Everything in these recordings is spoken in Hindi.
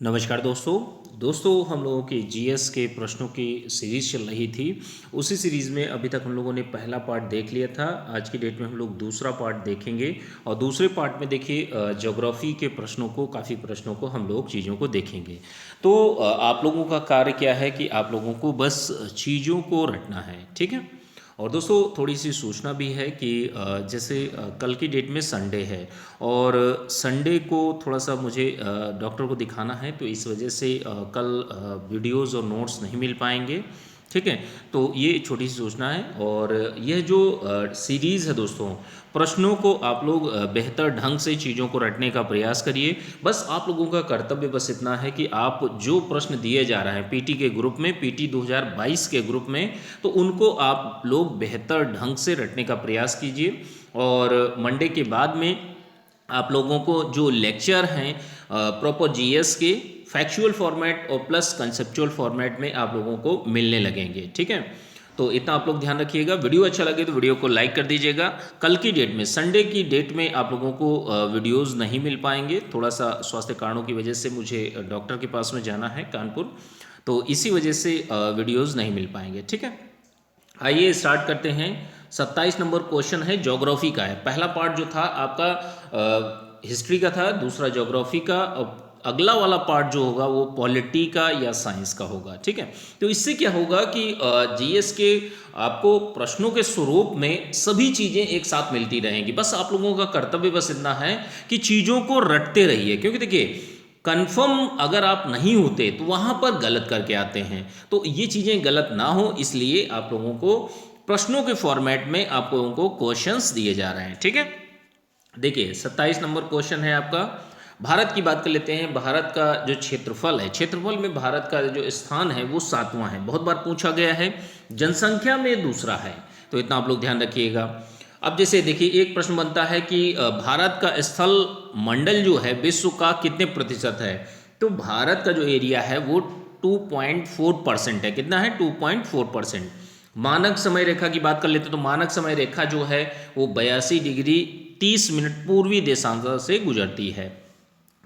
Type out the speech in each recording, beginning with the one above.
नमस्कार दोस्तों हम लोगों की जीएस के प्रश्नों की सीरीज़ चल रही थी। उसी सीरीज़ में अभी तक हम लोगों ने पहला पार्ट देख लिया था। आज की डेट में हम लोग दूसरा पार्ट देखेंगे और दूसरे पार्ट में देखिए ज्योग्राफी के प्रश्नों को, काफ़ी प्रश्नों को हम लोग चीज़ों को देखेंगे। तो आप लोगों का कार्य क्या है कि आप लोगों को बस चीज़ों को रटना है, ठीक है। और दोस्तों थोड़ी सी सूचना भी है कि जैसे कल की डेट में संडे है और संडे को थोड़ा सा मुझे डॉक्टर को दिखाना है, तो इस वजह से कल वीडियोस और नोट्स नहीं मिल पाएंगे, ठीक है। तो ये छोटी सी सूचना है। और यह जो सीरीज़ है दोस्तों, प्रश्नों को आप लोग बेहतर ढंग से चीज़ों को रटने का प्रयास करिए। बस आप लोगों का कर्तव्य बस इतना है कि आप जो प्रश्न दिए जा रहे हैं पीटी के ग्रुप में, पीटी 2022 के ग्रुप में, तो उनको आप लोग बेहतर ढंग से रटने का प्रयास कीजिए। और मंडे के बाद में आप लोगों को जो लेक्चर हैं प्रॉपर जीएस के फैक्चुअल फॉर्मेट और प्लस कंसेप्चुअल फॉर्मेट में आप लोगों को मिलने लगेंगे, ठीक है। तो इतना आप लोग ध्यान रखिएगा। वीडियो अच्छा लगे तो वीडियो को लाइक कर दीजिएगा। कल की डेट में, संडे की डेट में आप लोगों को वीडियोस नहीं मिल पाएंगे, थोड़ा सा स्वास्थ्य कारणों की वजह से मुझे डॉक्टर के पास में जाना है कानपुर, तो इसी वजह से वीडियोस नहीं मिल पाएंगे, ठीक है। आइए स्टार्ट करते हैं। 27 नंबर क्वेश्चन है, ज्योग्राफी का है। पहला पार्ट जो था आपका हिस्ट्री का था, दूसरा ज्योग्राफी का, और अगला वाला पार्ट जो होगा वो पॉलिटी का या साइंस का होगा, ठीक है। तो इससे क्या होगा कि जीएस के आपको प्रश्नों के स्वरूप में सभी चीज़ें एक साथ मिलती रहेंगी। बस आप लोगों का कर्तव्य बस इतना है कि चीज़ों को रटते रहिए, क्योंकि देखिए कन्फर्म अगर आप नहीं होते तो वहाँ पर गलत करके आते हैं। तो ये चीज़ें गलत ना हो, इसलिए आप लोगों को प्रश्नों के फॉर्मेट में आप लोगों को क्वेश्चंस दिए जा रहे हैं, ठीक है। देखिए 27 नंबर क्वेश्चन है आपका। भारत की बात कर लेते हैं। भारत का जो क्षेत्रफल है, क्षेत्रफल में भारत का जो स्थान है वो 7वां है, बहुत बार पूछा गया है। जनसंख्या में दूसरा है, तो इतना आप लोग ध्यान रखिएगा। अब जैसे देखिए एक प्रश्न बनता है कि भारत का स्थल मंडल जो है विश्व का कितने प्रतिशत है। तो भारत का जो एरिया है वो 2.4% है। कितना है? 2.4%। मानक समय रेखा की बात कर लेते तो मानक समय रेखा जो है वो 82 डिग्री 30 मिनट पूर्वी देशांतर से गुजरती है।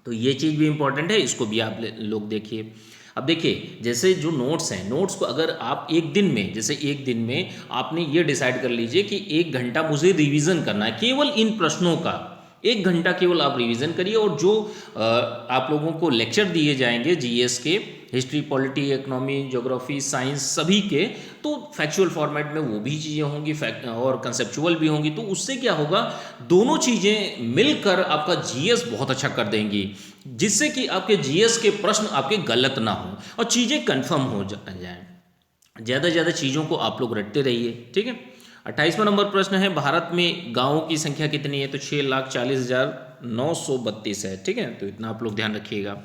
तो ये चीज़ भी इंपॉर्टेंट है, इसको भी आप लोग देखिए। अब देखिए जैसे जो नोट्स हैं, नोट्स को अगर आप एक दिन में, जैसे एक दिन में आपने ये डिसाइड कर लीजिए कि 1 घंटा मुझे रिवीजन करना है केवल इन प्रश्नों का, 1 घंटा केवल आप रिवीजन करिए। और जो आप लोगों को लेक्चर दिए जाएंगे जीएस के, history, polity, economy, geography, science सभी के, तो फैक्चुअल फॉर्मेट में वो भी चीज़ें होंगी और कंसेप्चुअल भी होंगी। तो उससे क्या होगा, दोनों चीज़ें मिलकर आपका जीएस बहुत अच्छा कर देंगी, जिससे कि आपके जीएस के प्रश्न आपके गलत ना हो और चीज़ें कंफर्म हो जाएं। ज़्यादा से ज़्यादा चीज़ों को आप लोग रटते रहिए, ठीक है। 28वां नंबर प्रश्न है, भारत में गाँवों की संख्या कितनी है। तो 6,40,932 है, ठीक है। तो इतना आप लोग ध्यान रखिएगा।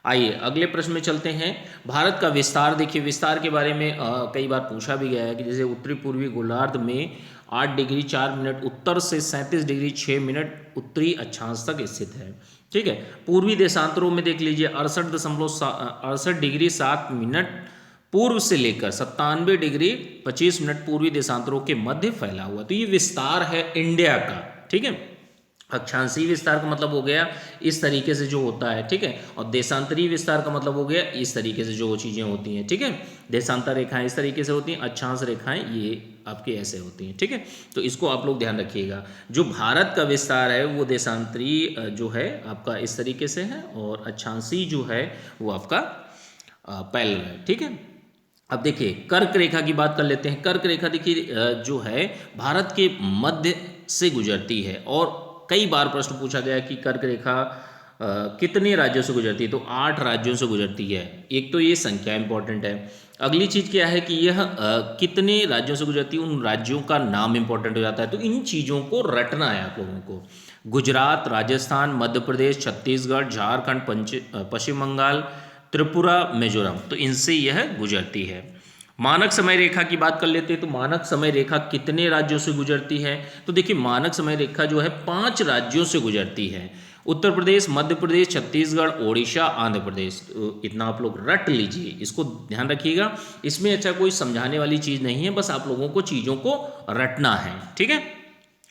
आइए अगले प्रश्न में चलते हैं। भारत का विस्तार देखिए, विस्तार के बारे में कई बार पूछा भी गया है कि जैसे उत्तरी पूर्वी गोलार्ध में 8 डिग्री 4 मिनट उत्तर से 37 डिग्री 6 मिनट उत्तरी अक्षांश तक स्थित है, ठीक है। पूर्वी देशांतरों में देख लीजिए 68.7 डिग्री 7 मिनट पूर्व से लेकर 97 डिग्री 25 मिनट पूर्वी देशांतरों के मध्य फैला हुआ। तो ये विस्तार है इंडिया का, ठीक है। अक्षांशीय विस्तार का मतलब हो गया इस तरीके से जो होता है, ठीक है। और देशांतरीय विस्तार का मतलब हो गया इस तरीके से जो चीज़ें होती हैं, ठीक है। देशांतर रेखाएं इस तरीके से होती हैं, अक्षांश रेखाएं ये आपके ऐसे होती हैं, ठीक है। तो इसको आप लोग ध्यान रखिएगा। जो भारत का विस्तार है वो देशांतरीय जो है आपका इस तरीके से है, और अक्षांशीय जो है वो आपका पैरेलल है, ठीक है। अब देखिए कर्क रेखा की बात कर लेते हैं। कर्क रेखा देखिए जो है भारत के मध्य से गुजरती है, और कई बार प्रश्न पूछा गया कि कर्क रेखा कितने राज्यों से गुजरती है। तो 8 राज्यों से गुजरती है। एक तो ये संख्या इंपॉर्टेंट है। अगली चीज़ क्या है कि यह कितने राज्यों से गुजरती है, उन राज्यों का नाम इंपॉर्टेंट हो जाता है। तो इन चीज़ों को रटना है आप लोगों को। गुजरात, राजस्थान, मध्य प्रदेश, छत्तीसगढ़, झारखंड, पश्चिम बंगाल, त्रिपुरा, मिजोरम, तो इनसे यह गुजरती है। मानक समय रेखा की बात कर लेते हैं। तो मानक समय रेखा कितने राज्यों से गुजरती है। तो देखिए मानक समय रेखा जो है 5 राज्यों से गुजरती है। उत्तर प्रदेश, मध्य प्रदेश, छत्तीसगढ़, ओडिशा, आंध्र प्रदेश। तो इतना आप लोग रट लीजिए, इसको ध्यान रखिएगा। इसमें अच्छा कोई समझाने वाली चीज़ नहीं है, बस आप लोगों को चीज़ों को रटना है, ठीक है,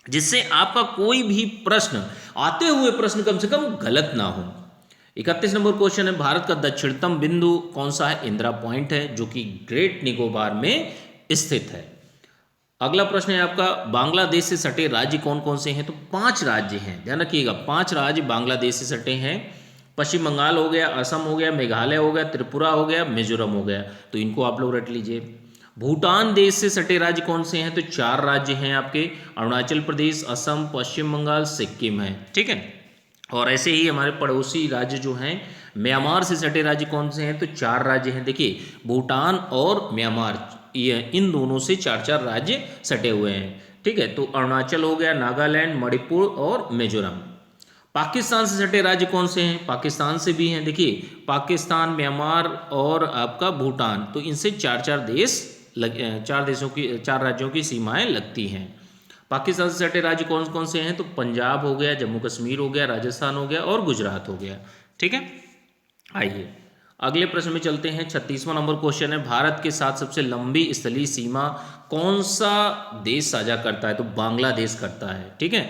जिससे आपका कोई भी प्रश्न, आते हुए प्रश्न कम से कम गलत ना हो। 31 नंबर क्वेश्चन है, भारत का दक्षिणतम बिंदु कौन सा है? इंदिरा पॉइंट है, जो कि ग्रेट निकोबार में स्थित है। अगला प्रश्न है आपका, बांग्लादेश से सटे राज्य कौन कौन से हैं? तो 5 राज्य हैं, ध्यान रखिएगा, 5 राज्य बांग्लादेश से सटे हैं। पश्चिम बंगाल हो गया, असम हो गया, मेघालय हो गया, त्रिपुरा हो गया, मिजोरम हो गया। तो इनको आप लोग रट लीजिए। भूटान देश से सटे राज्य कौन से हैं? तो 4 राज्य हैं आपके, अरुणाचल प्रदेश, असम, पश्चिम बंगाल, सिक्किम है, ठीक है। और ऐसे ही हमारे पड़ोसी राज्य जो हैं, म्यांमार से सटे राज्य कौन से हैं? तो 4 राज्य हैं, देखिए भूटान और म्यांमार, ये इन दोनों से 4 राज्य सटे हुए हैं, ठीक है। तो अरुणाचल हो गया, नागालैंड, मणिपुर और मिजोरम। पाकिस्तान से सटे राज्य कौन से हैं? पाकिस्तान से भी हैं, देखिए पाकिस्तान, म्यांमार और आपका भूटान, तो इनसे 4 देश 4 राज्यों की सीमाएं लगती हैं। पाकिस्तान से सटे राज्य कौन कौन से हैं? तो पंजाब हो गया, जम्मू कश्मीर हो गया, राजस्थान हो गया और गुजरात हो गया, ठीक है। आइए अगले प्रश्न में चलते हैं। 36वां नंबर क्वेश्चन है, भारत के साथ सबसे लंबी स्थलीय सीमा कौन सा देश साझा करता है? तो बांग्लादेश करता है, ठीक है।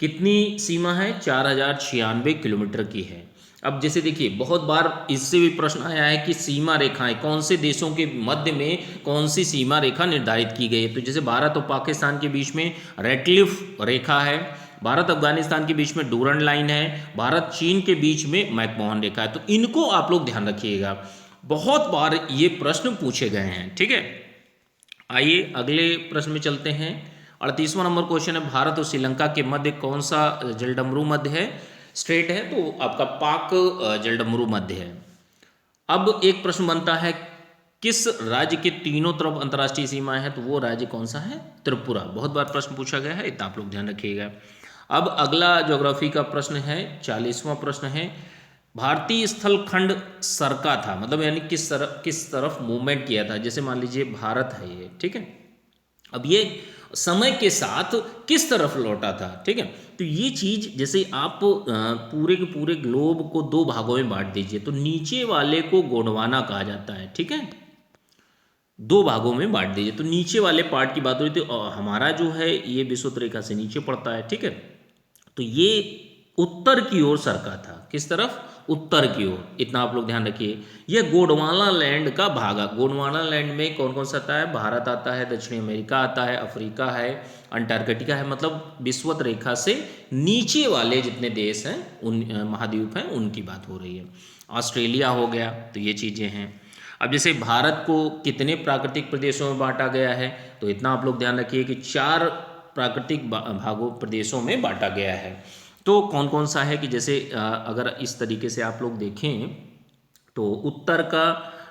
कितनी सीमा है? 4096 किलोमीटर की है। अब जैसे देखिए, बहुत बार इससे भी प्रश्न आया है कि सीमा रेखाएं कौन से देशों के मध्य में कौन सी सीमा रेखा निर्धारित की गई है। तो जैसे भारत और पाकिस्तान के बीच में रेडक्लिफ रेखा है, भारत अफगानिस्तान के बीच में डूरंड लाइन है, भारत चीन के बीच में मैकमोहन रेखा है। तो इनको आप लोग ध्यान रखिएगा, बहुत बार ये प्रश्न पूछे गए हैं, ठीक है। आइए अगले प्रश्न में चलते हैं। 38वां नंबर क्वेश्चन है, भारत और श्रीलंका के मध्य कौन सा जलडमरू मध्य है, स्ट्रेट है? तो आपका पाक जलडमरू मध्य है। अब एक प्रश्न बनता है, किस राज्य के तीनों तरफ अंतर्राष्ट्रीय सीमाएं हैं? तो वो राज्य कौन सा है? त्रिपुरा। बहुत बार प्रश्न पूछा गया है, इतना आप लोग ध्यान रखिएगा। अब अगला ज्योग्राफी का प्रश्न है, 40वां प्रश्न है, भारतीय स्थल खंड सरका था, मतलब यानी किस तरफ मूवमेंट किया था? जैसे मान लीजिए भारत है ये, ठीक है। अब ये समय के साथ किस तरफ लौटा था, ठीक है। तो ये चीज, जैसे आप पूरे के पूरे ग्लोब को 2 भागों में बांट दीजिए, तो नीचे वाले को गोंडवाना कहा जाता है, ठीक है। 2 भागों में बांट दीजिए, तो नीचे वाले पार्ट की बात हो रही थी, हमारा जो है ये विषुवत रेखा से नीचे पड़ता है, ठीक है। तो ये उत्तर की ओर सरका था, किस तरफ? उत्तर की ओर, इतना आप लोग ध्यान रखिए। यह गोंडवाना लैंड का भाग, गोंडवाना लैंड में कौन कौन सा आता है? भारत आता है, दक्षिणी अमेरिका आता है, अफ्रीका है, अंटार्कटिका है, मतलब विषुवत रेखा से नीचे वाले जितने देश हैं, उन महाद्वीप हैं, उनकी बात हो रही है। ऑस्ट्रेलिया हो गया, तो ये चीज़ें हैं। अब जैसे भारत को कितने प्राकृतिक प्रदेशों में बांटा गया है? तो इतना आप लोग ध्यान रखिए कि 4 प्राकृतिक भागों प्रदेशों में बांटा गया है। तो कौन कौन सा है कि जैसे अगर इस तरीके से आप लोग देखें, तो उत्तर का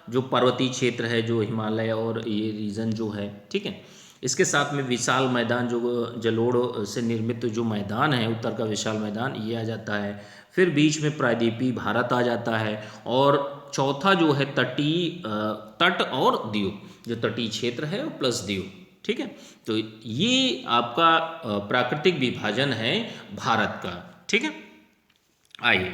जो पर्वतीय क्षेत्र है, जो हिमालय और ये रीजन जो है, ठीक है, इसके साथ में विशाल मैदान, जो जलोढ़ से निर्मित जो मैदान है, उत्तर का विशाल मैदान, ये आ जाता है। फिर बीच में प्रायद्वीपीय भारत आ जाता है, और चौथा जो है तट और द्वीप, जो तटीय क्षेत्र है प्लस द्वीप, ठीक है। तो ये आपका प्राकृतिक विभाजन है भारत का, ठीक है। आइए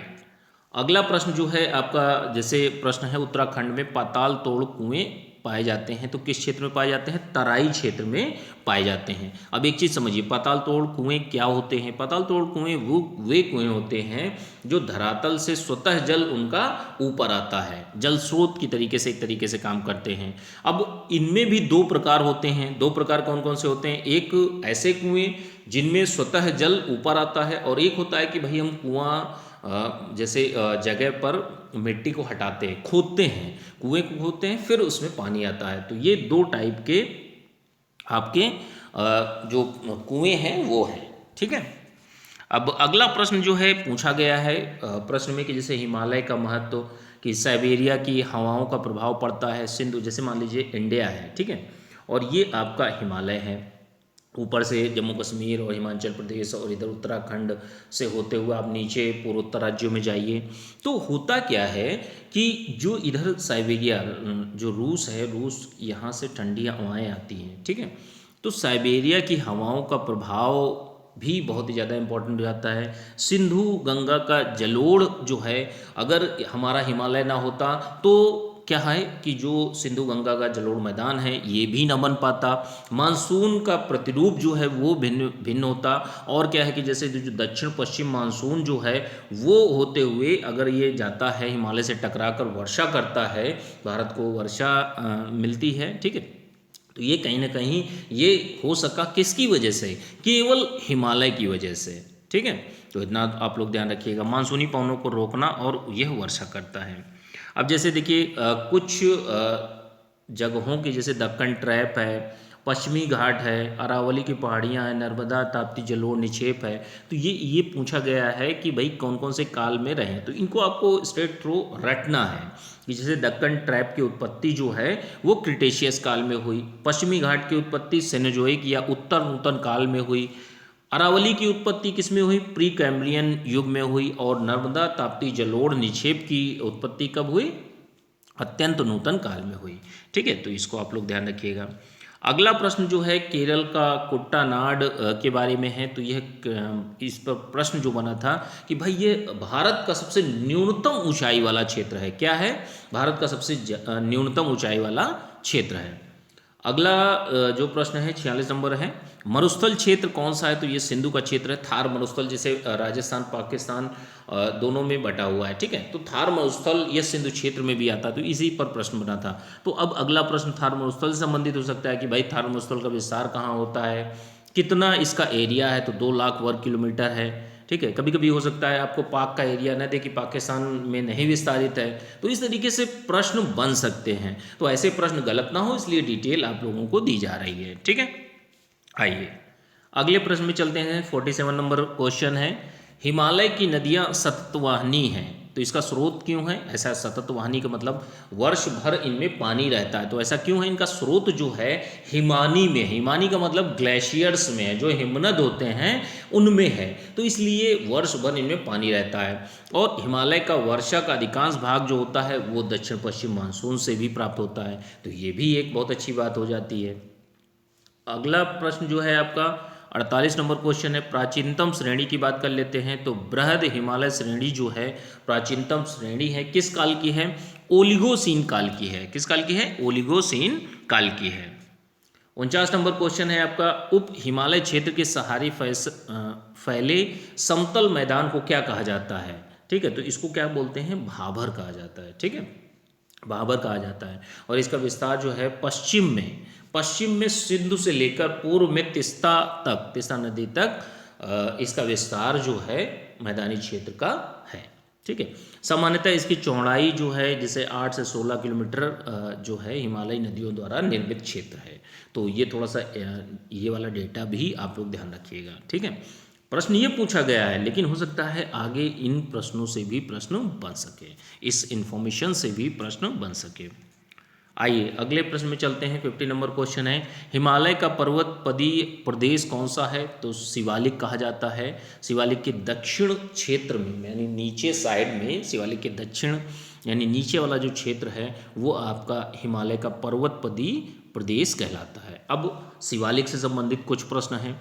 अगला प्रश्न जो है आपका, जैसे प्रश्न है, उत्तराखंड में पाताल तोड़ कुएं पाए जाते हैं, तो किस क्षेत्र में पाए जाते हैं? तराई क्षेत्र में पाए जाते हैं। अब एक चीज़ समझिए, पाताल तोड़ कुएं क्या होते हैं? पाताल तोड़ कुएं वे कुएं होते हैं जो धरातल से स्वतः जल उनका ऊपर आता है, जल स्रोत की तरीके से, एक तरीके से काम करते हैं। अब इनमें भी 2 प्रकार होते हैं। 2 प्रकार कौन कौन से होते हैं? एक ऐसे कुएं जिनमें स्वतः जल ऊपर आता है, और एक होता है कि भाई हम कुआं जैसे जगह पर मिट्टी को हटाते हैं, खोदते हैं, कुएं को खोदते हैं, फिर उसमें पानी आता है। तो ये 2 टाइप के आपके जो कुएं हैं वो हैं, ठीक है। अब अगला प्रश्न जो है पूछा गया है प्रश्न में कि जैसे हिमालय का महत्व, कि साइबेरिया की हवाओं का प्रभाव पड़ता है सिंधु, जैसे मान लीजिए इंडिया है, ठीक है, और ये आपका हिमालय है, ऊपर से जम्मू कश्मीर और हिमाचल प्रदेश और इधर उत्तराखंड से होते हुए आप नीचे पूर्वोत्तर राज्यों में जाइए। तो होता क्या है कि जो इधर साइबेरिया, जो रूस है, रूस यहाँ से ठंडी हवाएं आती हैं, ठीक है। तो साइबेरिया की हवाओं का प्रभाव भी बहुत ही ज़्यादा इम्पोर्टेंट हो जाता है। सिंधु गंगा का जलोढ़ जो है, अगर हमारा हिमालय ना होता तो क्या है कि जो सिंधु गंगा का जलोढ़ मैदान है ये भी न बन पाता, मानसून का प्रतिरूप जो है वो भिन्न भिन्न होता, और क्या है कि जैसे जो दक्षिण पश्चिम मानसून जो है वो होते हुए अगर ये जाता है हिमालय से टकरा कर वर्षा करता है, भारत को वर्षा मिलती है, ठीक है। तो ये कहीं ना कहीं ये हो सका किसकी वजह से, केवल हिमालय की वजह से, ठीक है। तो इतना आप लोग ध्यान रखिएगा, मानसूनी पवनों को रोकना और यह वर्षा करता है। अब जैसे देखिए कुछ जगहों की जैसे दक्कन ट्रैप है, पश्चिमी घाट है, अरावली की पहाड़ियाँ हैं, नर्मदा ताप्ती जलोढ़ निक्षेप है, तो ये पूछा गया है कि भाई कौन कौन से काल में रहे, तो इनको आपको स्ट्रेट थ्रू रटना है कि जैसे दक्कन ट्रैप की उत्पत्ति जो है वो क्रिटेशियस काल में हुई, पश्चिमी घाट की उत्पत्ति सेनोजोइक या उत्तर नूतन काल में हुई, अरावली की उत्पत्ति किसमें हुई, प्री कैम्ब्रियन युग में हुई, और नर्मदा ताप्ती जलोढ़ निक्षेप की उत्पत्ति कब हुई, अत्यंत नूतन काल में हुई, ठीक है। तो इसको आप लोग ध्यान रखिएगा। अगला प्रश्न जो है केरल का कुट्टानाड के बारे में है, तो यह इस पर प्रश्न जो बना था कि भाई ये भारत का सबसे न्यूनतम ऊंचाई वाला क्षेत्र है, क्या है, भारत का सबसे न्यूनतम ऊंचाई वाला क्षेत्र है। अगला जो प्रश्न है 46 नंबर है, मरुस्थल क्षेत्र कौन सा है, तो ये सिंधु का क्षेत्र है, थार मरुस्थल, जैसे राजस्थान पाकिस्तान दोनों में बटा हुआ है, ठीक है। तो थार मरुस्थल ये सिंधु क्षेत्र में भी आता है, तो इसी पर प्रश्न बना था। तो अब अगला प्रश्न थार मरुस्थल से संबंधित हो सकता है कि भाई थार मरुस्थल का विस्तार कहाँ होता है, कितना इसका एरिया है, तो 2 लाख वर्ग किलोमीटर है, ठीक है। कभी कभी हो सकता है आपको पाक का एरिया न दे कि पाकिस्तान में नहीं विस्तारित है, तो इस तरीके से प्रश्न बन सकते हैं, तो ऐसे प्रश्न गलत ना हो इसलिए डिटेल आप लोगों को दी जा रही है, ठीक है। आइए अगले प्रश्न में चलते हैं। 47 नंबर क्वेश्चन है, हिमालय की नदियाँ सततवाहिनी हैं, तो इसका स्रोत क्यों है, ऐसा सततवाहिनी का मतलब वर्ष भर इनमें पानी रहता है, तो ऐसा क्यों है, इनका स्रोत जो है हिमानी में, हिमानी का मतलब ग्लेशियर्स में है, जो हिमनद होते हैं उनमें है, तो इसलिए वर्ष भर इनमें पानी रहता है। और हिमालय का वर्षा का अधिकांश भाग जो होता है वो दक्षिण पश्चिम मानसून से भी प्राप्त होता है, तो ये भी एक बहुत अच्छी बात हो जाती है। अगला प्रश्न जो है आपका 48 नंबर क्वेश्चन है, प्राचीनतम श्रेणी की बात कर लेते हैं, तो बृहद हिमालय श्रेणी जो है प्राचीनतम श्रेणी है, किस काल की है, ओलिगोसीन काल की है, किस काल की है, ओलिगोसीन काल की है। 49 नंबर क्वेश्चन है आपका, उप हिमालय क्षेत्र के सहारे फैले समतल मैदान को क्या कहा जाता है, ठीक है। तो इसको क्या बोलते हैं, भाबर कहा जाता है, ठीक है, भाबर कहा जाता है। और इसका विस्तार जो है पश्चिम में सिंधु से लेकर पूर्व में तिस्ता नदी तक इसका विस्तार जो है मैदानी क्षेत्र का है, ठीक है। सामान्यतः इसकी चौड़ाई जो है जैसे 8 से 16 किलोमीटर जो है हिमालयी नदियों द्वारा निर्मित क्षेत्र है, तो ये थोड़ा सा ये वाला डेटा भी आप लोग ध्यान रखिएगा, ठीक है। प्रश्न ये पूछा गया है, लेकिन हो सकता है आगे इन प्रश्नों से भी प्रश्न बन सके, इस इंफॉर्मेशन से भी प्रश्न बन सके। आइए अगले प्रश्न में चलते हैं। 50 नंबर क्वेश्चन है, हिमालय का पर्वत पदीय प्रदेश कौन सा है, तो शिवालिक कहा जाता है। शिवालिक के दक्षिण क्षेत्र में यानी नीचे साइड में, शिवालिक के दक्षिण यानी नीचे वाला जो क्षेत्र है वो आपका हिमालय का पर्वत पदीय प्रदेश कहलाता है। अब शिवालिक से संबंधित कुछ प्रश्न हैं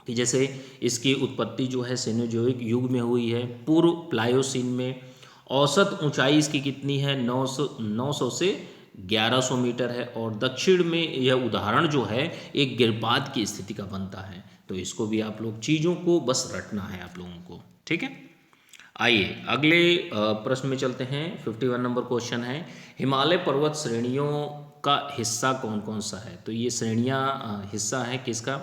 कि जैसे इसकी उत्पत्ति जो है सेनोजोइक युग में हुई है, पूर्व प्लायोसीन में, औसत ऊंचाई इसकी कितनी है, 900 से 1100 मीटर है, और दक्षिण में यह उदाहरण जो है एक गिरपात की स्थिति का बनता है। तो इसको भी आप लोग चीज़ों को बस रटना है आप लोगों को, ठीक है। आइए अगले प्रश्न में चलते हैं। 51 नंबर क्वेश्चन है, हिमालय पर्वत श्रेणियों का हिस्सा कौन कौन सा है, तो ये श्रेणियाँ हिस्सा है किसका,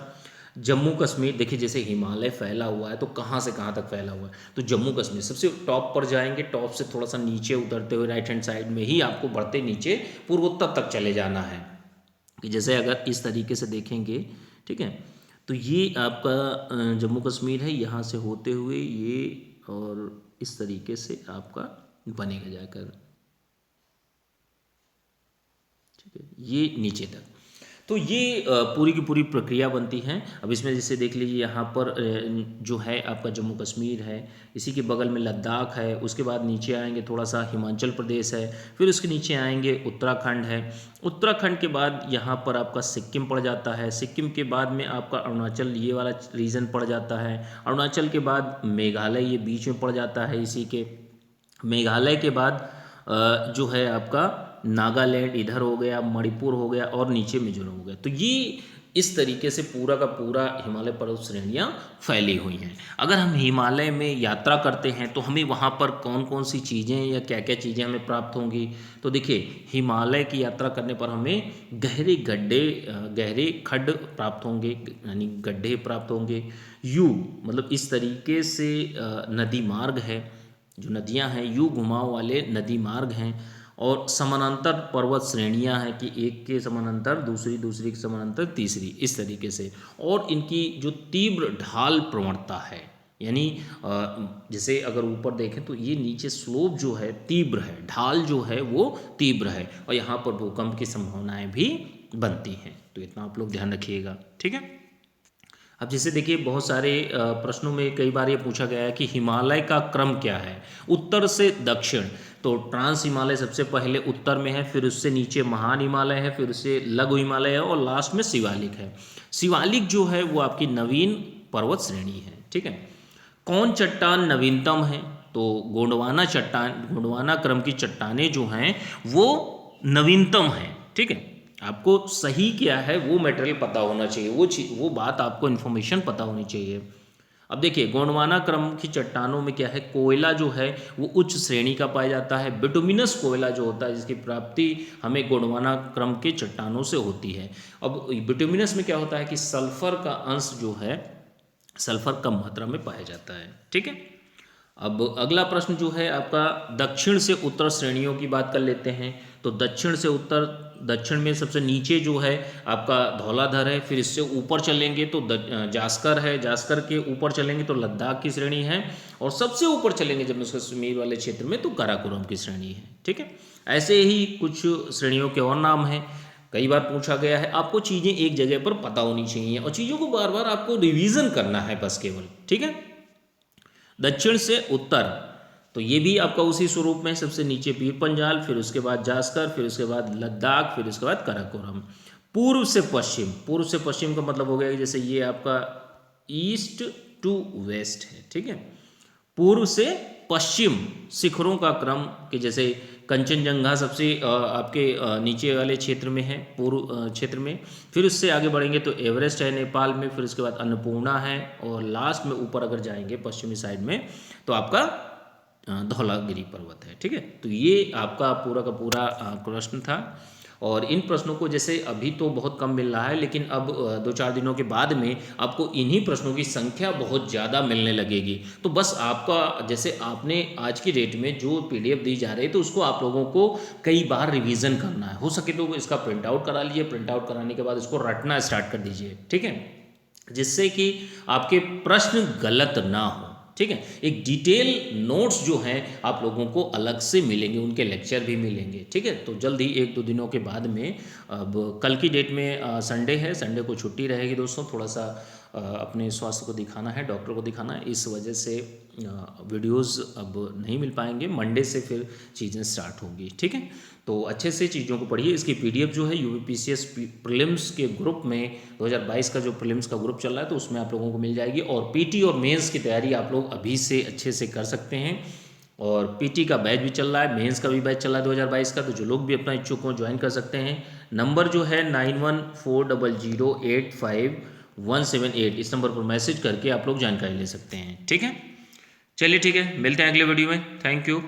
जम्मू कश्मीर। देखिए जैसे हिमालय फैला हुआ है तो कहाँ से कहाँ तक फैला हुआ है, तो जम्मू कश्मीर सबसे टॉप पर जाएंगे, टॉप से थोड़ा सा नीचे उतरते हुए राइट हैंड साइड में ही आपको बढ़ते नीचे पूर्वोत्तर तक चले जाना है, कि जैसे अगर इस तरीके से देखेंगे, ठीक है, तो ये आपका जम्मू कश्मीर है, यहाँ से होते हुए ये और इस तरीके से आपका बनेगा जाकर, ठीक है, ये नीचे तक। तो ये पूरी की पूरी प्रक्रिया बनती है। अब इसमें जैसे देख लीजिए यहाँ पर जो है आपका जम्मू कश्मीर है, इसी के बगल में लद्दाख है, उसके बाद नीचे आएंगे थोड़ा सा हिमाचल प्रदेश है, फिर उसके नीचे आएंगे उत्तराखंड है, उत्तराखंड के बाद यहाँ पर आपका सिक्किम पड़ जाता है, सिक्किम के बाद में आपका अरुणाचल ये वाला रीजन पड़ जाता है, अरुणाचल के बाद मेघालय ये बीच में पड़ जाता है, इसी के मेघालय के बाद जो है आपका नागालैंड इधर हो गया, मणिपुर हो गया और नीचे मिजोरम हो गया। तो ये इस तरीके से पूरा का पूरा हिमालय पर्वत श्रेणियाँ फैली हुई हैं। अगर हम हिमालय में यात्रा करते हैं तो हमें वहाँ पर कौन कौन सी चीज़ें या क्या क्या चीज़ें हमें प्राप्त होंगी, तो देखिए हिमालय की यात्रा करने पर हमें गहरे खड्ड प्राप्त होंगे, यानी गड्ढे प्राप्त होंगे। यू मतलब इस तरीके से नदी मार्ग है, जो नदियाँ हैं यू घुमाव वाले नदी मार्ग हैं। और समानांतर पर्वत श्रेणियां हैं कि एक के समानांतर दूसरी के समानांतर तीसरी, इस तरीके से। और इनकी जो तीव्र ढाल प्रवणता है, यानी जैसे अगर ऊपर देखें तो ये नीचे स्लोप जो है तीव्र है, ढाल जो है वो तीव्र है, और यहाँ पर भूकंप की संभावनाएं भी बनती हैं। तो इतना आप लोग ध्यान रखिएगा, ठीक है। अब जैसे देखिए बहुत सारे प्रश्नों में कई बार ये पूछा गया है कि हिमालय का क्रम क्या है, उत्तर से दक्षिण। तो ट्रांस हिमालय सबसे पहले उत्तर में है, फिर उससे नीचे महान हिमालय है, फिर उससे लघु हिमालय है, और लास्ट में शिवालिक है। शिवालिक जो है वो आपकी नवीन पर्वत श्रेणी है, ठीक है। कौन चट्टान नवीनतम है, तो गोंडवाना क्रम की चट्टानें जो हैं वो नवीनतम हैं, ठीक है। आपको सही क्या है वो मटेरियल पता होना चाहिए, वो बात आपको इन्फॉर्मेशन पता होनी चाहिए। अब देखिए गोंडवाना क्रम की चट्टानों में क्या है, कोयला जो है वो उच्च श्रेणी का पाया जाता है। बिटुमिनस कोयला जो होता है जिसकी प्राप्ति हमें गोंडवाना क्रम के चट्टानों से होती है। अब बिटुमिनस में क्या होता है कि सल्फर का अंश जो है, सल्फर कम मात्रा में पाया जाता है, ठीक है। अब अगला प्रश्न जो है आपका दक्षिण से उत्तर श्रेणियों की बात कर लेते हैं। तो दक्षिण से उत्तर, दक्षिण में सबसे नीचे जो है आपका धौलाधर है, फिर इससे ऊपर चलेंगे तो जास्कर है, जास्कर के ऊपर चलेंगे तो लद्दाख की श्रेणी है, और सबसे ऊपर चलेंगे जब उसके कश्मीर वाले क्षेत्र में तो काराकोरम की श्रेणी है, ठीक है। ऐसे ही कुछ श्रेणियों के और नाम हैं। कई बार पूछा गया है, आपको चीज़ें एक जगह पर पता होनी चाहिए और चीज़ों को बार बार आपको रिवीजन करना है बस केवल, ठीक है। दक्षिण से उत्तर, तो ये भी आपका उसी स्वरूप में, सबसे नीचे पीर पंजाल, फिर उसके बाद जास्कर, फिर उसके बाद लद्दाख, फिर उसके बाद काराकोरम। पूर्व से पश्चिम, पूर्व से पश्चिम का मतलब हो गया कि जैसे ये आपका ईस्ट टू वेस्ट है, ठीक है। पूर्व से पश्चिम शिखरों का क्रम, कि जैसे कंचनजंगा सबसे आपके नीचे वाले क्षेत्र में है, पूर्व क्षेत्र में। फिर उससे आगे बढ़ेंगे तो एवरेस्ट है नेपाल में, फिर उसके बाद अन्नपूर्णा है, और लास्ट में ऊपर अगर जाएंगे पश्चिमी साइड में तो आपका धौलागिरी पर्वत है, ठीक है। तो ये आपका पूरा का पूरा प्रश्न था। और इन प्रश्नों को जैसे अभी तो बहुत कम मिल रहा है, लेकिन अब 2-4 दिनों के बाद में आपको इन्हीं प्रश्नों की संख्या बहुत ज़्यादा मिलने लगेगी। तो बस आपका, जैसे आपने आज की डेट में जो PDF दी जा रही है तो उसको आप लोगों को कई बार रिवीजन करना है। हो सके तो इसका प्रिंट आउट करा लीजिए, प्रिंट आउट कराने के बाद इसको रटना स्टार्ट कर दीजिए, ठीक है, जिससे कि आपके प्रश्न गलत ना हो, ठीक है। एक डिटेल नोट्स जो हैं आप लोगों को अलग से मिलेंगे, उनके लेक्चर भी मिलेंगे, ठीक है। तो जल्द ही 1-2 दिनों के बाद में, अब कल की डेट में संडे है, संडे को छुट्टी रहेगी दोस्तों, थोड़ा सा अपने स्वास्थ्य को दिखाना है, डॉक्टर को दिखाना है, इस वजह से वीडियोस अब नहीं मिल पाएंगे। मंडे से फिर चीज़ें स्टार्ट होंगी, ठीक है। तो अच्छे से चीज़ों को पढ़िए। इसकी PDF जो है UPPCS प्रीलिम्स के ग्रुप में, 2022 का जो प्रीलिम्स का ग्रुप चल रहा है तो उसमें आप लोगों को मिल जाएगी। और PT और मेंस की तैयारी आप लोग अभी से अच्छे से कर सकते हैं। और PT का बैच भी चल रहा है, मेंस का भी बैच चल रहा है 2022 का, तो जो लोग भी अपना इच्छुक हों ज्वाइन कर सकते हैं। नंबर जो है 9140085178, इस नंबर पर मैसेज करके आप लोग जानकारी ले सकते हैं, ठीक है। चलिए ठीक है, मिलते हैं अगले वीडियो में। Thank you.